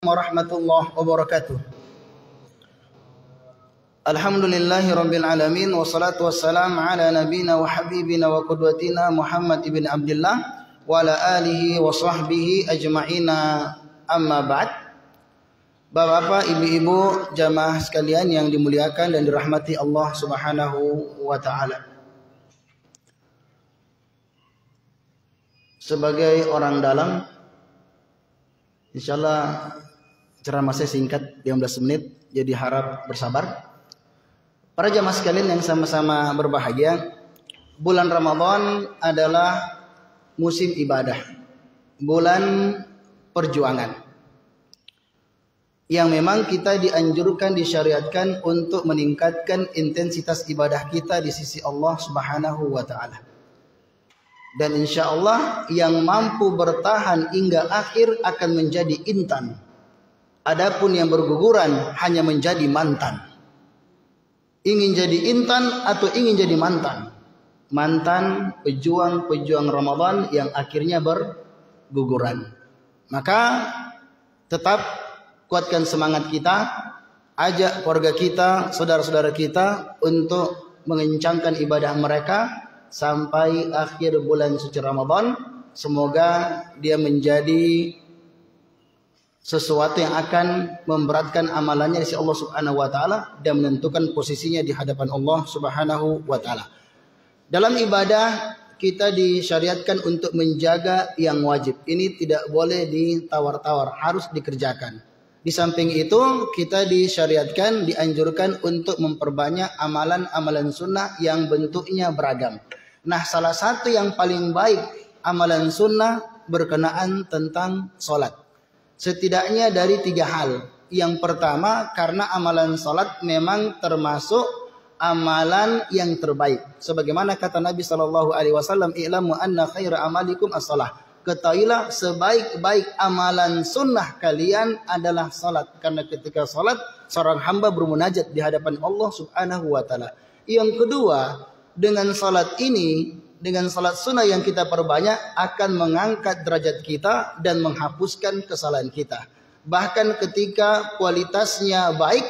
warahmatullahi wabarakatuh. Alhamdulillahi rabbil alamin, wassalatu wassalamu ala nabina wa habibina wa qudwatina Muhammad ibn Abdullah wa ala alihi wa sahbihi ajma'ina, amma ba'd. Bapak-bapak, ibu-ibu, jamaah sekalian yang dimuliakan dan dirahmati Allah Subhanahu wa taala. Sebagai orang dalam, insyaallah ceramah saya singkat 15 menit, jadi harap bersabar. Para jamaah sekalian yang sama-sama berbahagia, bulan Ramadan adalah musim ibadah, bulan perjuangan, yang memang kita dianjurkan, disyariatkan untuk meningkatkan intensitas ibadah kita di sisi Allah Subhanahu wa taala. Dan insya Allah yang mampu bertahan hingga akhir akan menjadi intan. Adapun yang berguguran hanya menjadi mantan. Ingin jadi intan atau ingin jadi mantan? Mantan pejuang-pejuang Ramadan yang akhirnya berguguran. Maka tetap kuatkan semangat kita, ajak keluarga kita, saudara-saudara kita untuk mengencangkan ibadah mereka sampai akhir bulan suci Ramadan. Semoga dia menjadi sesuatu yang akan memberatkan amalannya di sisi Allah Subhanahu wa taala dan menentukan posisinya di hadapan Allah Subhanahu wa taala. Dalam ibadah kita disyariatkan untuk menjaga yang wajib. Ini tidak boleh ditawar-tawar, harus dikerjakan. Di samping itu kita disyariatkan, dianjurkan untuk memperbanyak amalan-amalan sunnah yang bentuknya beragam. Nah, salah satu yang paling baik amalan sunnah berkenaan tentang salat. Setidaknya dari 3 hal. Yang pertama, karena amalan salat memang termasuk amalan yang terbaik. Sebagaimana kata Nabi SAW, "I'lamu anna khaira amalikum as-salah." Ketahuilah sebaik-baik amalan sunnah kalian adalah salat. Karena ketika salat, seorang hamba bermunajat di hadapan Allah Subhanahu wa taala. Yang kedua, dengan salat ini, dengan salat sunnah yang kita perbanyak akan mengangkat derajat kita dan menghapuskan kesalahan kita. Bahkan ketika kualitasnya baik,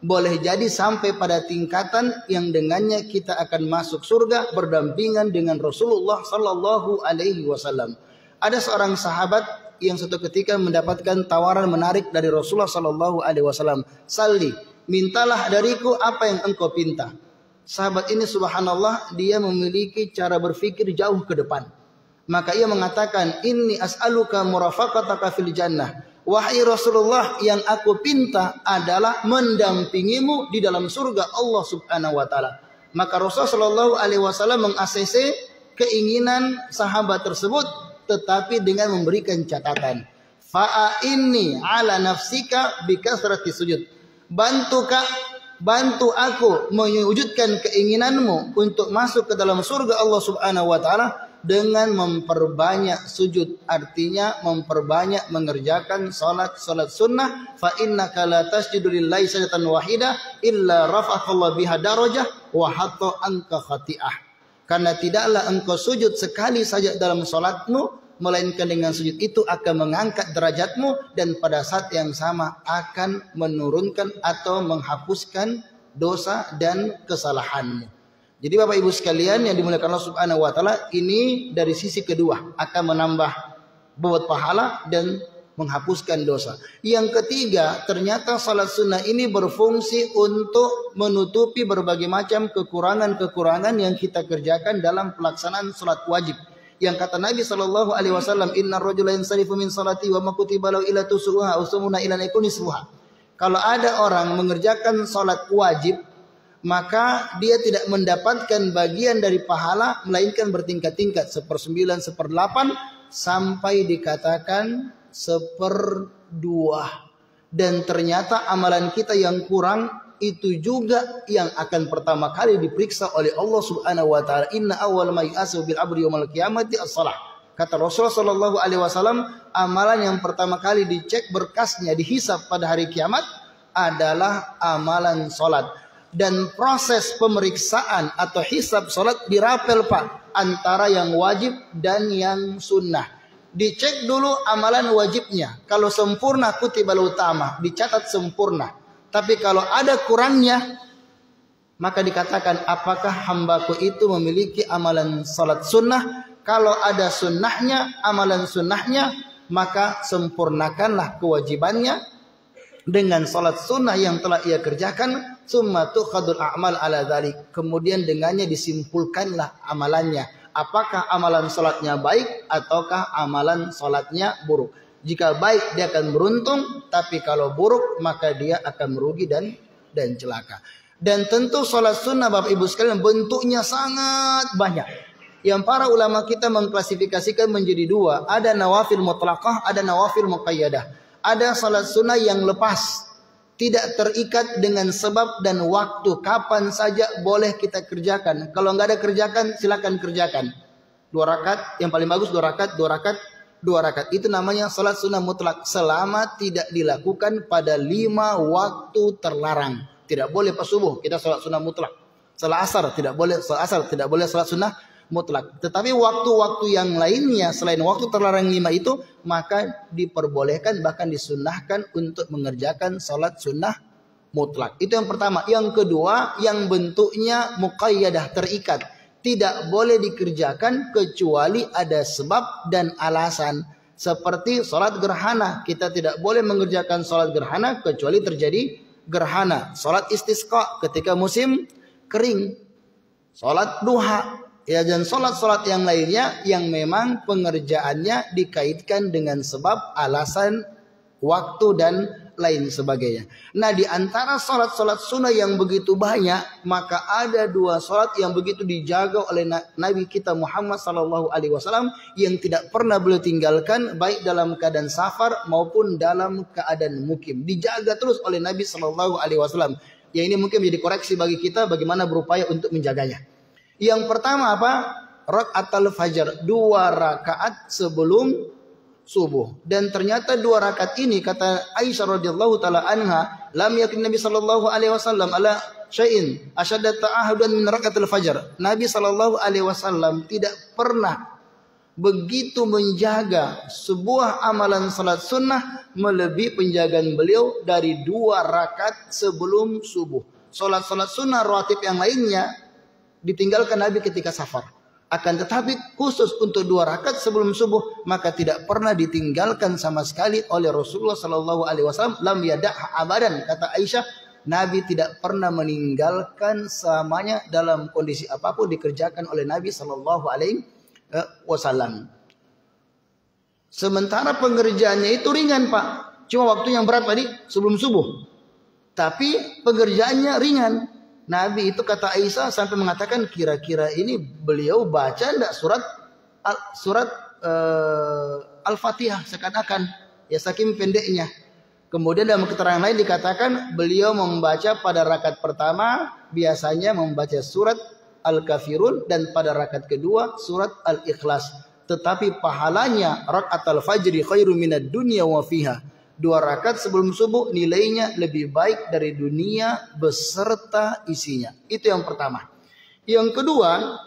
boleh jadi sampai pada tingkatan yang dengannya kita akan masuk surga berdampingan dengan Rasulullah sallallahu alaihi wasallam. Ada seorang sahabat yang suatu ketika mendapatkan tawaran menarik dari Rasulullah sallallahu alaihi wasallam. "Salli, mintalah dariku apa yang engkau pinta." Sahabat ini subhanallah, dia memiliki cara berpikir jauh ke depan. Maka ia mengatakan, "Inni as'aluka murafaqataka fil jannah." Wahai Rasulullah, yang aku pinta adalah mendampingimu di dalam surga Allah Subhanahu wa taala. Maka Rasulullah sallallahu alaihi wasallam meng-ACC keinginan sahabat tersebut, tetapi dengan memberikan catatan. "Fa'inni ala nafsika bikasrati sujud." Bantu aku mewujudkan keinginanmu untuk masuk ke dalam surga Allah Subhanahu wa taala dengan memperbanyak sujud. Artinya memperbanyak mengerjakan salat sunnah. Fa innaka la tasjudu lillahi sajdatan wahidah illa rafa'allahu biha darajah wa hatta anka khati'ah. Karena tidaklah engkau sujud sekali saja dalam salatmu, melainkan dengan sujud itu akan mengangkat derajatmu dan pada saat yang sama akan menurunkan atau menghapuskan dosa dan kesalahanmu. Jadi Bapak Ibu sekalian yang dimuliakan Allah Subhanahu wa taala, ini dari sisi kedua akan menambah bobot pahala dan menghapuskan dosa. Yang ketiga, ternyata salat sunnah ini berfungsi untuk menutupi berbagai macam kekurangan-kekurangan yang kita kerjakan dalam pelaksanaan salat wajib. Yang kata Nabi sallallahu alaihi wasallam, "Innar rajula yansarifu min salati wa ma kutiba lahu illa tusuha aw sumuna ila nikunisfuha." Kalau ada orang mengerjakan salat wajib, maka dia tidak mendapatkan bagian dari pahala, melainkan bertingkat-tingkat, 1/9, 1/8, sampai dikatakan 1/2. Dan ternyata amalan kita yang kurang itu juga yang akan pertama kali diperiksa oleh Allah Subhanahu wa taala. "Inna awwal ma yu'asabu bil 'abdi yaumil qiyamati as-shalah." Kata Rasulullah sallallahu alaihi wasallam, amalan yang pertama kali dicek berkasnya, dihisab pada hari kiamat adalah amalan salat. Dan proses pemeriksaan atau hisab salat dirapel Pak antara yang wajib dan yang sunnah. dicek dulu amalan wajibnya. Kalau sempurna kutibal utama, dicatat sempurna. Tapi kalau ada kurangnya, maka dikatakan apakah hambaku itu memiliki amalan salat sunnah. Kalau ada sunnahnya, amalan sunnahnya, maka sempurnakanlah kewajibannya dengan salat sunnah yang telah ia kerjakan. Summa tukhadul a'mal ala dzalik. Kemudian dengannya disimpulkanlah amalannya. Apakah amalan salatnya baik ataukah amalan salatnya buruk. Jika baik dia akan beruntung, tapi kalau buruk maka dia akan merugi dan celaka. Dan tentu salat sunnah Bapak Ibu sekalian bentuknya sangat banyak. Yang para ulama kita mengklasifikasikan menjadi dua. Ada nawafil mutlaqah, ada nawafil muqayyadah. Ada salat sunnah yang lepas, tidak terikat dengan sebab dan waktu. Kapan saja boleh kita kerjakan. Kalau nggak ada kerjakan, silakan kerjakan. 2 rakaat, yang paling bagus 2 rakaat, 2 rakaat, 2 rakaat. Itu namanya salat sunnah mutlak. Selama tidak dilakukan pada 5 waktu terlarang. Tidak boleh pas subuh kita salat sunnah mutlak. Salat asar tidak boleh, salat asar tidak boleh salat sunnah mutlak. Tetapi waktu-waktu yang lainnya selain waktu terlarang 5 itu, maka diperbolehkan bahkan disunnahkan untuk mengerjakan salat sunnah mutlak. Itu yang pertama. Yang kedua, yang bentuknya muqayyadah, terikat. Tidak boleh dikerjakan kecuali ada sebab dan alasan. Seperti salat gerhana, kita tidak boleh mengerjakan salat gerhana kecuali terjadi gerhana. Salat istisqa ketika musim kering. Salat duha. Ya, dan salat-salat yang lainnya yang memang pengerjaannya dikaitkan dengan sebab, alasan, waktu dan lain sebagainya. Nah, di antara salat-salat sunnah yang begitu banyak, maka ada 2 salat yang begitu dijaga oleh Nabi kita Muhammad SAW yang tidak pernah beliau tinggalkan baik dalam keadaan safar maupun dalam keadaan mukim. Dijaga terus oleh Nabi SAW. Yang ini mungkin menjadi koreksi bagi kita bagaimana berupaya untuk menjaganya. Yang pertama apa? Rakaatul fajar, 2 rakaat sebelum subuh. Dan ternyata 2 rakaat ini kata Aisyah radhiyallahu taala anha, lam yakun Nabi sallallahu alaihi wasallam ala syai'in asyadda ta'ahudan min rakaatul fajar. Nabi sallallahu alaihi wasallam tidak pernah begitu menjaga sebuah amalan salat sunnah melebihi penjagaan beliau dari 2 rakaat sebelum subuh. Salat-salat sunnah rawatib yang lainnya ditinggalkan Nabi ketika safar. Akan tetapi khusus untuk 2 rakaat sebelum subuh maka tidak pernah ditinggalkan sama sekali oleh Rasulullah sallallahu alaihi wasallam. Lam yada'ha abadan, kata Aisyah, Nabi tidak pernah meninggalkan selamanya dalam kondisi apapun dikerjakan oleh Nabi sallallahu alaihi wasallam. Sementara pengerjaannya itu ringan, Pak. Cuma waktu yang berat tadi sebelum subuh. Tapi pengerjaannya ringan. Nabi itu kata Aisyah sampai mengatakan kira-kira ini beliau baca enggak surat Al-Fatihah seakan-akan, ya saking pendeknya. Kemudian dalam keterangan lain dikatakan beliau membaca pada rakaat pertama biasanya membaca surat Al-Kafirun dan pada rakaat kedua surat Al-Ikhlas. Tetapi pahalanya rakaatul fajri khairu minad dunya wa fiha. 2 rakaat sebelum subuh nilainya lebih baik dari dunia beserta isinya. Itu yang pertama. Yang kedua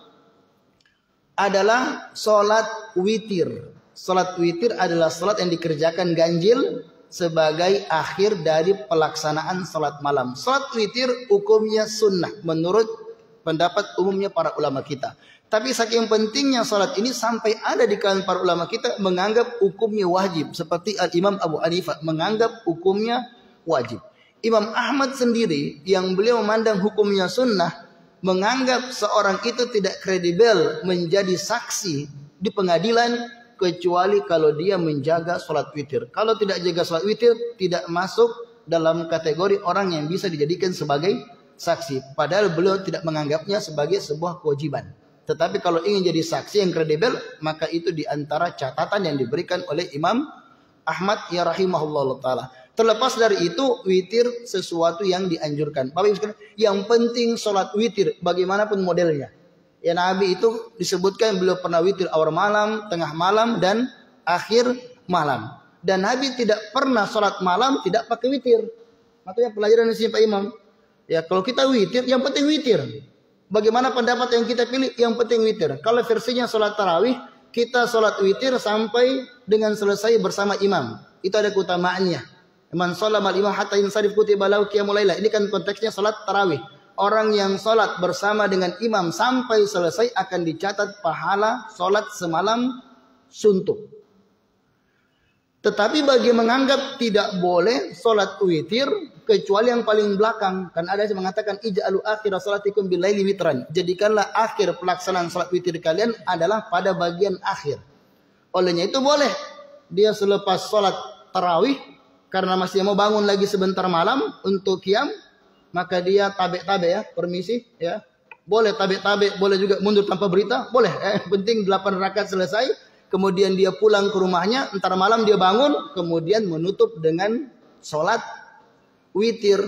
adalah salat witir. Salat witir adalah salat yang dikerjakan ganjil sebagai akhir dari pelaksanaan salat malam. Salat witir hukumnya sunnah menurut pendapat umumnya para ulama kita. Tapi saking pentingnya salat ini sampai ada di kalangan para ulama kita menganggap hukumnya wajib. Seperti Al-Imam Abu Hanifah menganggap hukumnya wajib. Imam Ahmad sendiri yang beliau memandang hukumnya sunnah, menganggap seorang itu tidak kredibel menjadi saksi di pengadilan kecuali kalau dia menjaga salat witir. Kalau tidak jaga salat witir tidak masuk dalam kategori orang yang bisa dijadikan sebagai saksi. Padahal beliau tidak menganggapnya sebagai sebuah kewajiban. Tetapi kalau ingin jadi saksi yang kredibel, maka itu diantara catatan yang diberikan oleh Imam Ahmad ya rahimahullah ta'ala. Terlepas dari itu, witir sesuatu yang dianjurkan. Bapak Ibu sekalian, yang penting sholat witir, bagaimanapun modelnya. Ya, Nabi itu disebutkan beliau pernah witir awal malam, tengah malam, dan akhir malam. Dan Nabi tidak pernah sholat malam tidak pakai witir. Makanya pelajaran di sini Pak Imam. Ya, kalau kita witir, yang penting witir. Bagaimana pendapat yang kita pilih? Yang penting witir. Kalau versinya sholat tarawih, kita sholat witir sampai dengan selesai bersama imam. Itu ada keutamaannya. Man shallama al-imam hatta yansarif kutiba lahu qiyamul lailah. Ini kan konteksnya sholat tarawih. Orang yang sholat bersama dengan imam sampai selesai akan dicatat pahala sholat semalam suntuk. Tetapi bagi menganggap tidak boleh sholat witir kecuali yang paling belakang. Kan ada yang mengatakan ij'alu akhir sholatikum bil laili witran. Jadikanlah akhir pelaksanaan sholat witir kalian adalah pada bagian akhir. Olehnya itu boleh dia selepas sholat tarawih karena masih mau bangun lagi sebentar malam untuk qiyam, maka dia tabe-tabe ya, permisi ya. Boleh tabe-tabe, boleh juga mundur tanpa berita, boleh. Penting 8 rakaat selesai. Kemudian dia pulang ke rumahnya, entar malam dia bangun, kemudian menutup dengan sholat witir.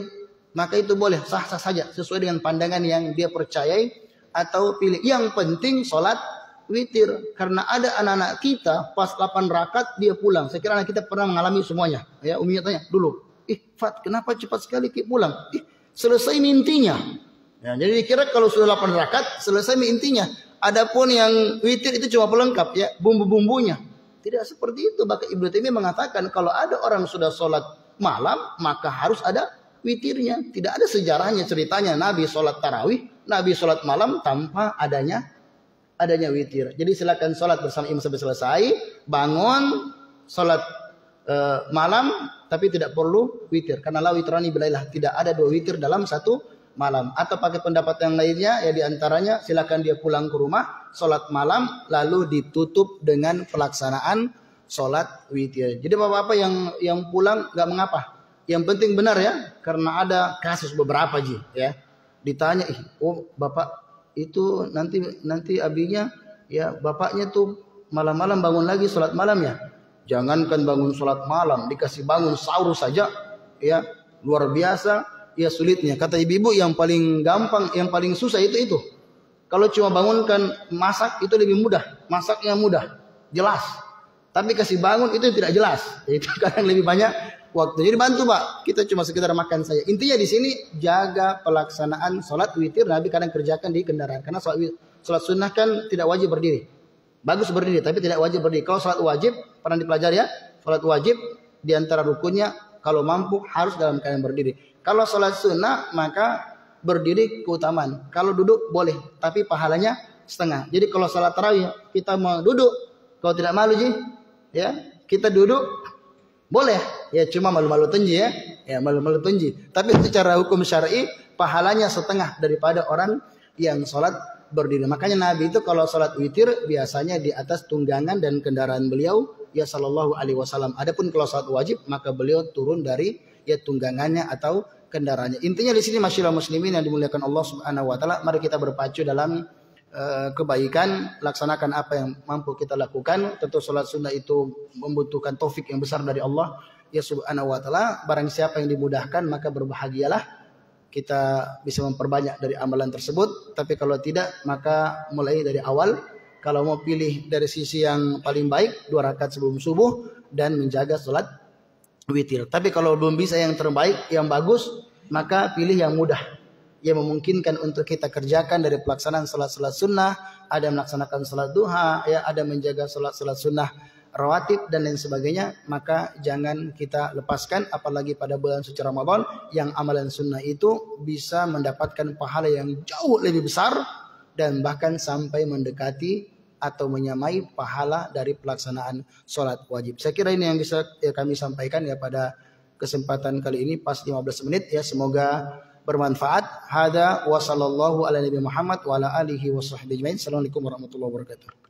Maka itu boleh, sah-sah saja, sesuai dengan pandangan yang dia percayai atau pilih. Yang penting sholat witir. Karena ada anak-anak kita, pas 8 rakaat dia pulang. Saya kira anak kita pernah mengalami semuanya. Ya, Umi tanya dulu, Fat, kenapa cepat sekali pulang? Selesai mintinya. Ya, jadi dikira kalau sudah 8 rakaat, selesai mintinya. Adapun yang witir itu cuma pelengkap ya, bumbu-bumbunya. Tidak seperti itu. Bahkan Ibnu Taimiyah mengatakan kalau ada orang sudah sholat malam, maka harus ada witirnya. Tidak ada sejarahnya ceritanya Nabi sholat tarawih, Nabi sholat malam tanpa adanya witir. Jadi silakan sholat bersama imam sampai selesai, bangun sholat malam, tapi tidak perlu witir. Karena la witrani bilailah, tidak ada 2 witir dalam satu malam. Atau pakai pendapat yang lainnya ya, diantaranya silakan dia pulang ke rumah sholat malam lalu ditutup dengan pelaksanaan sholat witir. Jadi bapak-bapak yang pulang nggak mengapa, yang penting benar ya, karena ada kasus beberapa ya ditanya, bapak itu nanti abinya ya, bapaknya tuh malam-malam bangun lagi sholat malam ya. Jangankan bangun sholat malam, dikasih bangun sahur saja ya, luar biasa ya sulitnya. Kata ibu-ibu yang paling gampang, yang paling susah itu. Kalau cuma bangunkan masak itu lebih mudah, masaknya mudah, jelas. Tapi kasih bangun itu tidak jelas. Itu kadang lebih banyak waktu. Jadi bantu Pak, kita cuma sekedar makan saja. Intinya di sini jaga pelaksanaan sholat witir. Nabi kadang kerjakan di kendaraan. Karena sholat sunnah kan tidak wajib berdiri. Bagus berdiri, tapi tidak wajib berdiri. Kalau sholat wajib, pernah dipelajari ya, sholat wajib di antara rukunnya kalau mampu harus dalam keadaan berdiri. Kalau sholat sunnah maka berdiri keutamaan. Kalau duduk boleh, tapi pahalanya setengah. Jadi kalau sholat tarawih kita mau duduk, kalau tidak malu ya kita duduk boleh. Ya cuma malu-malu tenji ya malu-malu tenji. Tapi secara hukum syar'i pahalanya setengah daripada orang yang sholat berdiri. Makanya Nabi itu kalau sholat witir biasanya di atas tunggangan dan kendaraan beliau ya sallallahu alaihi wasallam. Adapun kalau sholat wajib maka beliau turun dari ya tunggangannya atau kendaraannya. Intinya di sini masyarakat muslimin yang dimuliakan Allah Subhanahu wa taala, mari kita berpacu dalam kebaikan, laksanakan apa yang mampu kita lakukan. Tentu salat sunnah itu membutuhkan taufik yang besar dari Allah ya Subhanahu wa taala. Barang siapa yang dimudahkan maka berbahagialah, kita bisa memperbanyak dari amalan tersebut. Tapi kalau tidak maka mulai dari awal. Kalau mau pilih dari sisi yang paling baik 2 rakaat sebelum subuh dan menjaga salat witir. Tapi kalau belum bisa yang terbaik, yang bagus, maka pilih yang mudah, yang memungkinkan untuk kita kerjakan dari pelaksanaan salat-salat sunnah. Ada melaksanakan salat duha, ya, ada menjaga salat-salat sunnah rawatib dan lain sebagainya. Maka jangan kita lepaskan, apalagi pada bulan suci Ramadan yang amalan sunnah itu bisa mendapatkan pahala yang jauh lebih besar dan bahkan sampai mendekati atau menyamai pahala dari pelaksanaan sholat wajib. Saya kira ini yang bisa ya kami sampaikan ya pada kesempatan kali ini, pas 15 menit ya, semoga bermanfaat. Hada wa sallallahu ala nabi Muhammad wa ala alihi wa sahbihi ajmain. Assalamualaikum warahmatullahi wabarakatuh.